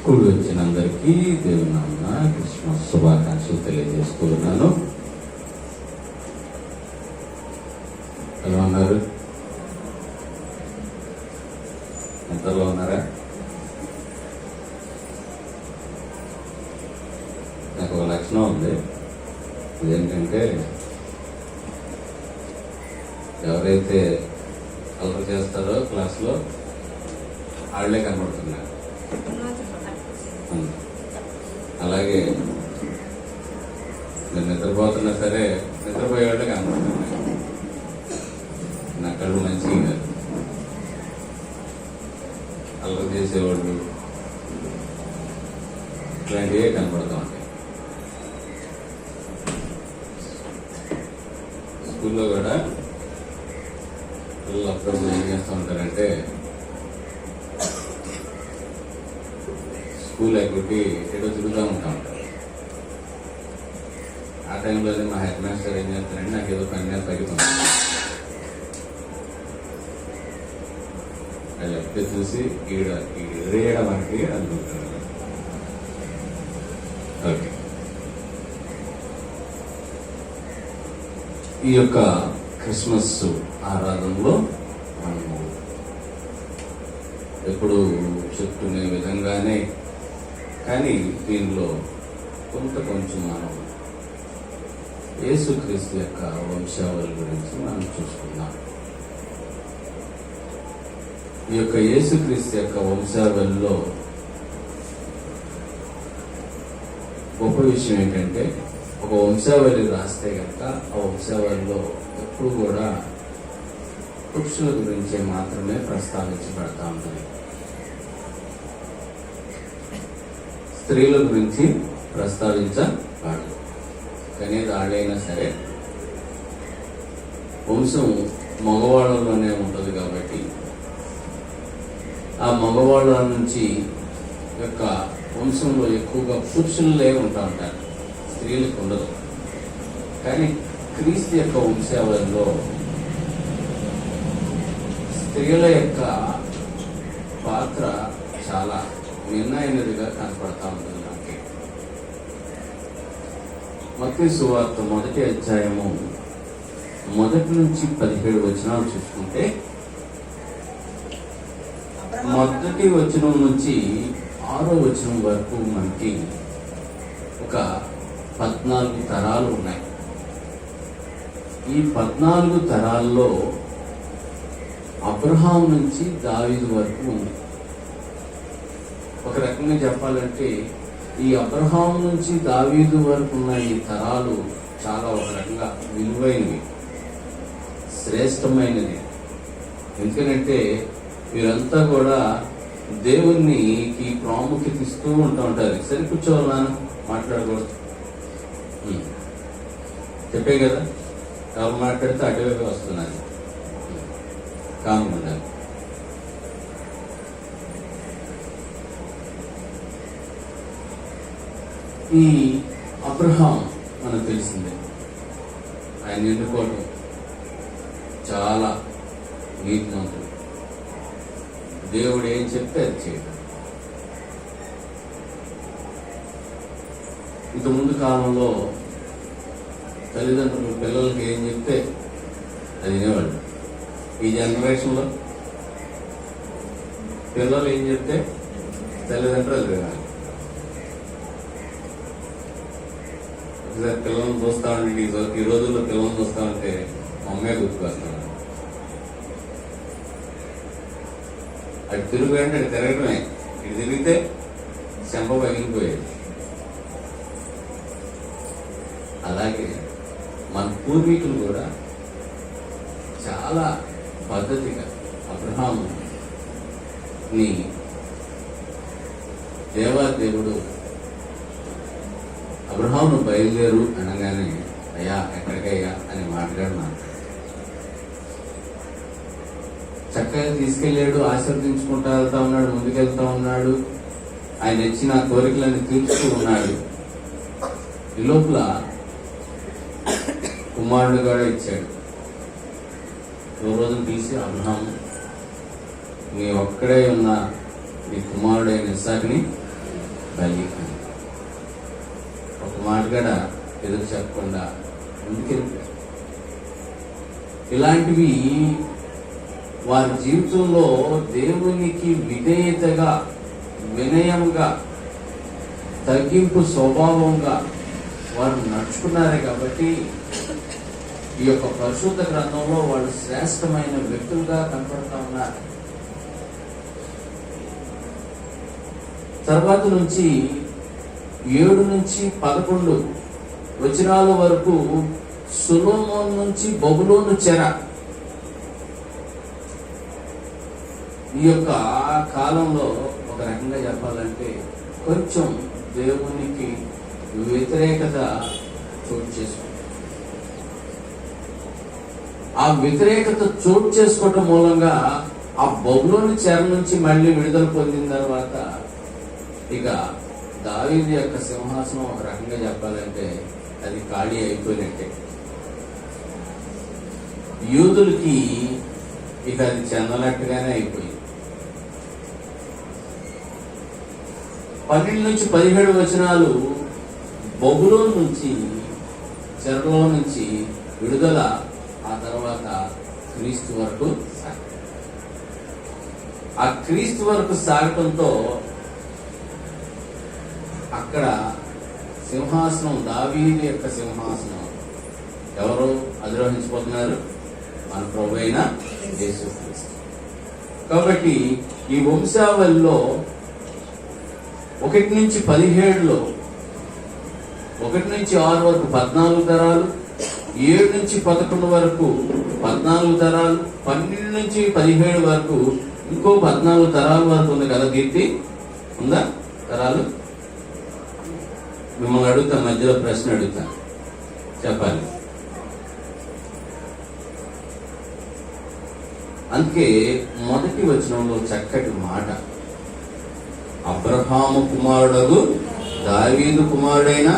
కూడి వచ్చిన అందరికీ దేవుని నామమున క్రిస్మస్ శుభాకాంక్షలు తెలియజేస్తూ ఉన్నాను. ఎలా ఉన్నారు? ఎంతలో ఉన్నారా? నాకు ఒక లక్షణం ఉంది. ఇదేంటంటే, ఎవరైతే అల్లరి చేస్తారో క్లాస్లో వాళ్ళే కనబడుతున్నారు. అలాగే నేను నిద్రపోతున్నా సరే నిద్రపోయేవాళ్ళే కనబడుతున్నాయి. నా కళ్ళు మంచిగా కాదు. అల్లరి చేసేవాళ్ళు ఇట్లాంటివే కనబడుతూ ఉంటాయి. స్కూల్లో కూడా పిల్లలు అప్పుడప్పుడు ఏం చేస్తూ ఉంటారంటే, స్కూల్ యాక్టివిటీ ఏదో తిరుగుతూ ఉంటా ఉంటారు. ఆ టైంలోనే మా హెడ్ మాస్టర్ ఏం చేస్తారంటే, నాకు ఏదో పని మీద పైకి పంపిస్తారు. అది ఎప్పుడు చూసి ఎదురేయడానికి అనుకుంటున్నారు. ఓకే, ఈ యొక్క క్రిస్మస్ ఆరాధనలో మనము ఎప్పుడు చెప్పుకునే విధంగానే, కానీ దీనిలో కొంచెం మనం యేసుక్రీస్తు యొక్క వంశావళి గురించి మనం చూసుకుందాం. ఈ యొక్క యేసుక్రీస్తు యొక్క వంశావళిలో గొప్ప విషయం ఏంటంటే, ఒక వంశావళి రాస్తే కనుక ఆ వంశావళిలో ఎప్పుడు కూడా పురుషుల గురించి మాత్రమే ప్రస్తావించబడతా ఉంటుంది. స్త్రీల గురించి ప్రస్తావించబడదు. కానీ వాళ్ళైనా సరే వంశం మగవాళ్ళలోనే ఉంటుంది కాబట్టి ఆ మగవాళ్ళ నుంచి యొక్క వంశంలో ఎక్కువగా పురుషులే ఉంటా ఉంటారు, స్త్రీలకు ఉండదు. కానీ క్రీస్తు యొక్క వంశావళిలో స్త్రీల యొక్క పాత్ర చాలా నిర్ణయనదిగా కనపడతా ఉంటుంది మనకి. మత్తయి సువార్త 1వ అధ్యాయము 1 నుంచి 17 వచనాలు చూసుకుంటే, 1వ వచనం నుంచి 6వ వచనం వరకు మనకి ఒక 14 తరాలు ఉన్నాయి. ఈ 14 తరాల్లో అబ్రహాం నుంచి దావీదు వరకు ఉంది. ఒక రకంగా చెప్పాలంటే, ఈ అబ్రహాం నుంచి దావీదు వరకు ఉన్న ఈ తరాలు చాలా ఒక రకంగా విలువైనవి, శ్రేష్టమైనది. ఎందుకంటే వీరంతా కూడా దేవునికి ప్రాముఖ్యత ఇస్తూ ఉంటూ ఉంటారు. సరి కూర్చోవాలను మాట్లాడకూడదు, చెప్పే కదా, ఎవరు మాట్లాడితే అటువైపు వస్తున్నారు, కాకుండా. ఈ అబ్రహాం మనకు తెలిసిందే, ఆయన ఎన్నుకోవటం చాలా నీతిమంతుడు. దేవుడు ఏం చెప్తే అది చేయడం. ఇంతకుముందు కాలంలో తల్లిదండ్రులు పిల్లలకి ఏం చెప్తే అది వినేవాళ్ళు. ఈ జనరేషన్లో పిల్లలు ఏం చెప్తే తల్లిదండ్రులు అది వినాలి. ఒకసారి పిల్లలను చూస్తా ఉంటే, ఈ రోజుల్లో పిల్లలను చూస్తా ఉంటే మా అమ్మాయి గుర్తుకొస్తాను. అటు తిరుగు అంటే అటు తిరగడమే, ఇటు తిరిగితే చెంప పగిలిపోయేది. అలాగే మన పూర్వీకులు కూడా చాలా పద్ధతిగా అబ్రహాముని దేవాదేవుడు అబ్రహామును బయలుదేరు అనగానే, అయ్యా ఎక్కడికయ్యా అని మాట్లాడినాను. చక్కగా తీసుకెళ్ళాడు, ఆశీర్వదించుకుంటూ వెళ్తా ఉన్నాడు, ముందుకెళ్తా ఉన్నాడు. ఆయన ఇచ్చిన కోరికలను తీర్చుతూ ఉన్నాడు. ఈ లోపల కుమారుడు కూడా ఇచ్చాడు. ఓ రోజున తీసి, అబ్రహాము నీ ఒక్కడే ఉన్న నీ కుమారుడైన ఇస్సాకుని బలి అని ఒక మాట కూడా ఎదురు చెప్పకుండా ముందుకెళ్ళిపోయారు. ఇలాంటివి వారి జీవితంలో దేవునికి విధేయతగా, వినయంగా, తగ్గింపు స్వభావంగా వారు నడుచుకున్నారే కాబట్టి ఈ యొక్క పరిశుద్ధ గ్రంథంలో వాళ్ళు శ్రేష్టమైన వ్యక్తులుగా కనపడుతూ ఉన్నారు. తర్వాత నుంచి 7 నుంచి 11 వచనాల వరకు సొలొమోను నుంచి బబులోను చెర. ఈ యొక్క కాలంలో ఒక రకంగా చెప్పాలంటే కొంచెం దేవునికి వ్యతిరేకత చోటు చేసుకుంది. ఆ వ్యతిరేకత చోటు చేసుకోవటం మూలంగా ఆ బబులోను చెర నుంచి మళ్ళీ విడుదల పొందిన తర్వాత ఇక దావీదు యొక్క సింహాసనం ఒక రకంగా చెప్పాలంటే అది ఖాళీ అయిపోయినట్టే. యూదులకి ఇక అది చెందనట్టుగానే అయిపోయింది. 12 నుంచి 17 వచనాలు బబులోను నుంచి, చెరలో నుంచి విడుదల, ఆ తర్వాత క్రీస్తు వరకు ఆ క్రీస్తు వరకు సాగటంతో అక్కడ సింహాసనం, దావీదు యొక్క సింహాసనం ఎవరు అధిరోహించబోతున్నారు? మన ప్రభు అయిన యేసుక్రీస్తు. కాబట్టి ఈ వంశావళిలో 1 నుంచి 17లో 1 నుంచి 6 వరకు 14 తరాలు, 7 నుంచి 11 వరకు 14 తరాలు, 12 నుంచి 17 వరకు ఇంకో 14 తరాల వరకు ఉంది కదా. కీర్తి ఉందా? తరాలు మిమ్మల్ని అడుగుతా, మధ్యలో ప్రశ్న అడుగుతా, చెప్పాలి. అందుకే మొదటి వచనంలో చక్కటి మాట, అబ్రహాము కుమారుడు దావీదు కుమారుడైన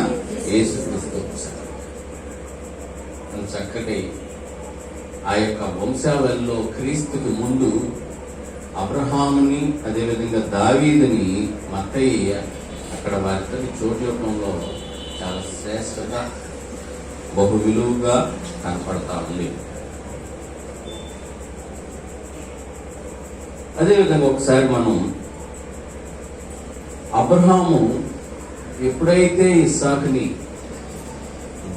యేసుక్రీస్తు. చక్కటి ఆ యొక్క వంశావళిలో క్రీస్తుకి ముందు అబ్రహాముని, అదేవిధంగా దావీదుని మత్తయి అక్కడ వారిద్దరి చోటు రూపంలో చాలా శ్రేష్టంగా, బహు విలువగా కనపడతా ఉంది. అదేవిధంగా ఒకసారి మనం అబ్రహాము ఎప్పుడైతే ఇస్సాకుని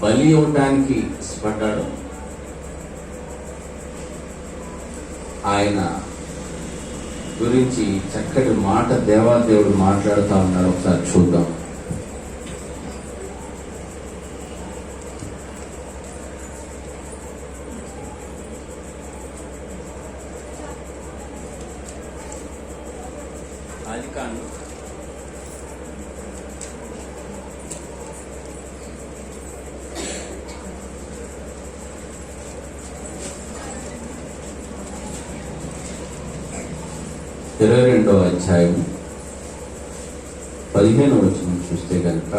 బలి ఇవ్వడానికి ఇష్టపడ్డాడో ఆయన గురించి చక్కటి మాట దేవాదేవుడు మాట్లాడుతూ ఉన్నాడు. ఒకసారి చూద్దాం. ఆదికాండం 22వ అధ్యాయం 15వ వచనం చూస్తే కనుక,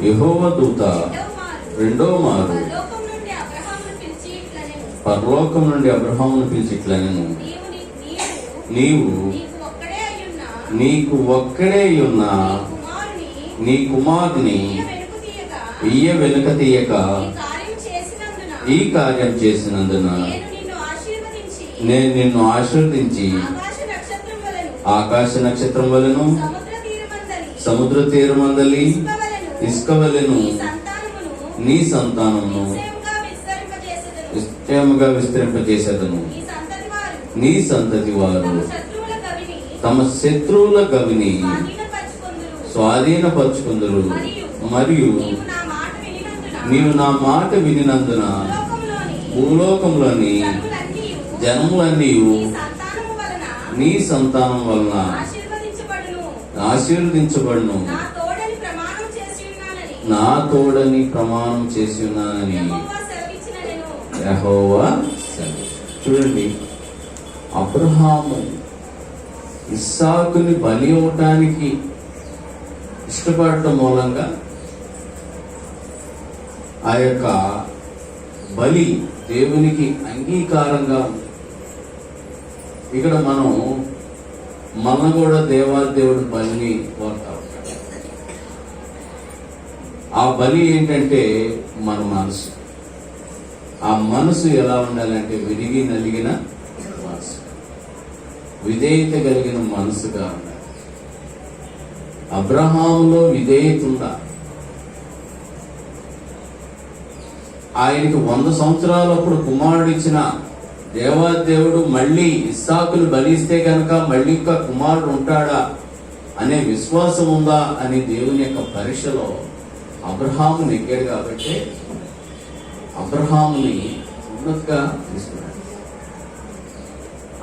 యెహోవా దూత రెండో మారు పరలోకం నుండి అబ్రహామును పిలిచి ఇట్లనెను, నీవు నీకు ఒక్కడే ఉన్న నీ కుమారుని ఇయ్య వెనుక తీయక ఈ కార్యం చేసినందున నేను నిన్ను ఆశీర్వదించి ఆకాశ నక్షత్రం వలెను సముద్ర తీరమందలి ఇసుక వలెను నీ సంతానమును నిశ్చయముగా విస్తరింపజేసేదను. నీ సంతతి వారు తమ శత్రువుల గవిని స్వాధీనపరుచుకుందురు. మరియు నీవు నా మాట వినినందున భూలోకంలోని జనములన్నీ నీ సంతానం వలన ఆశీర్వదించబడును. నా తోడని ప్రమాణం చేసి ఉన్నానని యెహోవా సెలవిచ్చెను. చూడండి, అబ్రహాము ఇస్సాకుని బలి ఇవ్వటానికి ఇష్టపడటం మూలంగా ఆ యొక్క బలి దేవునికి అంగీకారంగా. ఇక్కడ మనం మన కూడా దేవుడు బలిని కోరుతా ఉంటాడు. ఆ బలి ఏంటంటే మన మనసు. ఆ మనసు ఎలా ఉండాలంటే విరిగి నలిగిన మనసు, విధేయత కలిగిన మనసుగా ఉండాలి. అబ్రహాములో విధేయత ఉందా? ఆయనకి 100 సంవత్సరాలప్పుడు కుమారుడు ఇచ్చిన దేవుడు మళ్ళీ ఇస్సాకును బలిస్తే కనుక మళ్ళీ ఇంకా కుమారుడు ఉంటాడా అనే విశ్వాసం ఉందా అని దేవుని యొక్క పరీక్షలో అబ్రహాము నెగ్గాడు. కాబట్టి అబ్రహాముని ఉన్నతగా తీసుకున్నాడు.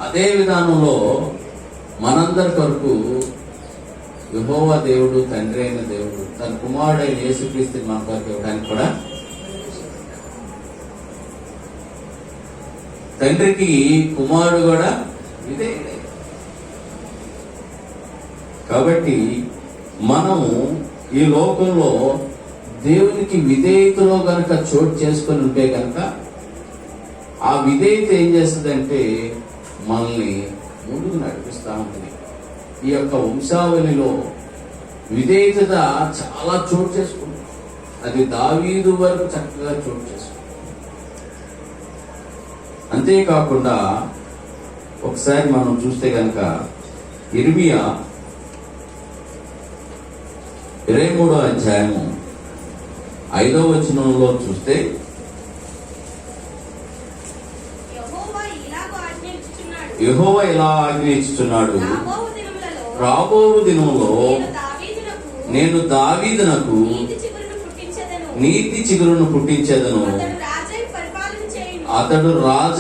అదే విధానంలో మనందరి కొరకు యెహోవా దేవుడు, తండ్రి అయిన దేవుడు తన కుమారుడైన యేసుక్రీస్తుని మన కొరకు ఇవ్వడానికి కూడా, తండ్రికి కుమారుడు కూడా ఇదే. కాబట్టి మనము ఈ లోకంలో దేవునికి విధేయతలో గనక చోటు చేసుకొని ఉంటే కనుక ఆ విధేయత ఏం చేస్తుందంటే మనల్ని ముందుకు నడిపిస్తూ ఉంటుంది. ఈ యొక్క వంశావళిలో విధేయత చాలా చోటు చేసుకుంటుంది. అది దావీదు వరకు చక్కగా చోటు చేసుకుంటుంది. అంతేకాకుండా ఒకసారి మనం చూస్తే కనుక ఇర్మియా 23వ అధ్యాయము 5వ వచనంలో చూస్తే, యెహోవా ఇలా ఆజ్ఞయించుచున్నాడు, రాబో దినంలో నేను దావీదునకు నీతి చిగురును పుట్టించెదను, అతడు రాజు